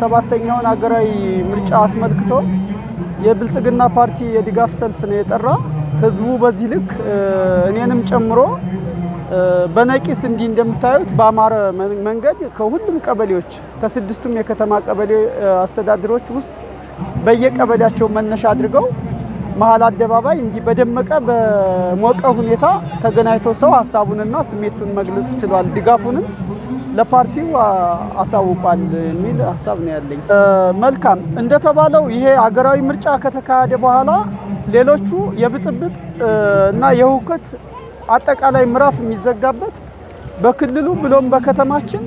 ሰባተኛውን ሀገራዊ ምርጫ አስመልክቶ የብልጽግና ፓርቲ የድጋፍ ሰልፍ ነው የጠራ። ህዝቡ በዚህ ልክ እኔንም ጨምሮ በነቂስ እንዲህ እንደምታዩት በአማረ መንገድ ከሁሉም ቀበሌዎች ከስድስቱም የከተማ ቀበሌ አስተዳደሮች ውስጥ በየቀበሌያቸው መነሻ አድርገው መሃል አደባባይ እንዲህ በደመቀ በሞቀ ሁኔታ ተገናኝቶ ሰው ሐሳቡንና ስሜቱን መግለጽ ችሏል። ድጋፉንም ለፓርቲው አሳውቋል የሚል ሐሳብ ነው ያለኝ። መልካም እንደተባለው ይሄ ሀገራዊ ምርጫ ከተካሄደ በኋላ ሌሎቹ የብጥብጥ እና የሁከት አጠቃላይ ምዕራፍ የሚዘጋበት በክልሉ ብሎም በከተማችን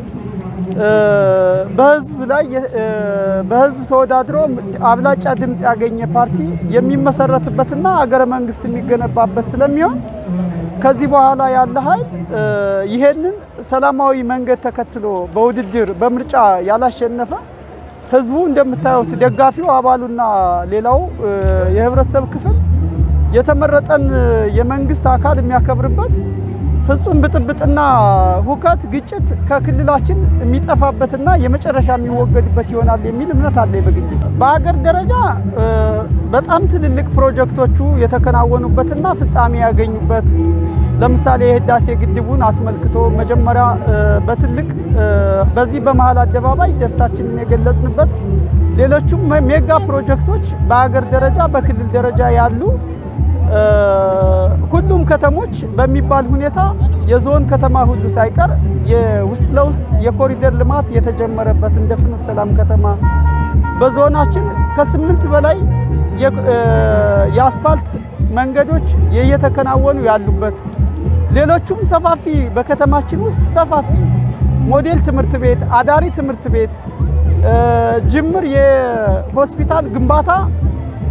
በህዝብ ተወዳድሮ አብላጫ ድምጽ ያገኘ ፓርቲ የሚመሰረትበትና ሀገረ መንግስት የሚገነባበት ስለሚሆን ከዚህ በኋላ ያለ ኃይል ይሄንን ሰላማዊ መንገድ ተከትሎ በውድድር በምርጫ ያላሸነፈ ህዝቡ እንደምታዩት ደጋፊው አባሉና ሌላው የህብረተሰብ ክፍል የተመረጠን የመንግስት አካል የሚያከብርበት ፍጹም ብጥብጥና ሁከት ግጭት ከክልላችን የሚጠፋበትና የመጨረሻ የሚወገድበት ይሆናል የሚል እምነት አለ። በግሌ በአገር ደረጃ በጣም ትልልቅ ፕሮጀክቶቹ የተከናወኑበትና ፍጻሜ ያገኙበት ለምሳሌ የህዳሴ ግድቡን አስመልክቶ መጀመሪያ በትልቅ በዚህ በመሃል አደባባይ ደስታችንን የገለጽንበት ሌሎችም ሜጋ ፕሮጀክቶች በአገር ደረጃ በክልል ደረጃ ያሉ ሁሉም ከተሞች በሚባል ሁኔታ የዞን ከተማ ሁሉ ሳይቀር የውስጥ ለውስጥ የኮሪደር ልማት የተጀመረበት እንደ ፍኖተ ሰላም ከተማ በዞናችን ከ8 በላይ የአስፋልት መንገዶች እየተከናወኑ ያሉበት ሌሎችም ሰፋፊ በከተማችን ውስጥ ሰፋፊ ሞዴል ትምህርት ቤት፣ አዳሪ ትምህርት ቤት፣ ጅምር የሆስፒታል ግንባታ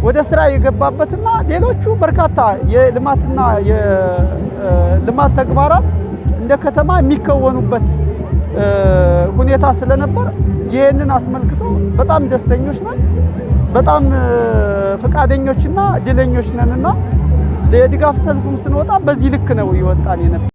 ወደ ስራ የገባበትና ሌሎቹ በርካታ የልማትና የልማት ተግባራት እንደ ከተማ የሚከወኑበት ሁኔታ ስለነበር ይሄንን አስመልክቶ በጣም ደስተኞች ነን። በጣም ፈቃደኞችና ድለኞች ነንና ለድጋፍ ሰልፉም ስንወጣ በዚህ ልክ ነው ይወጣን የነበር።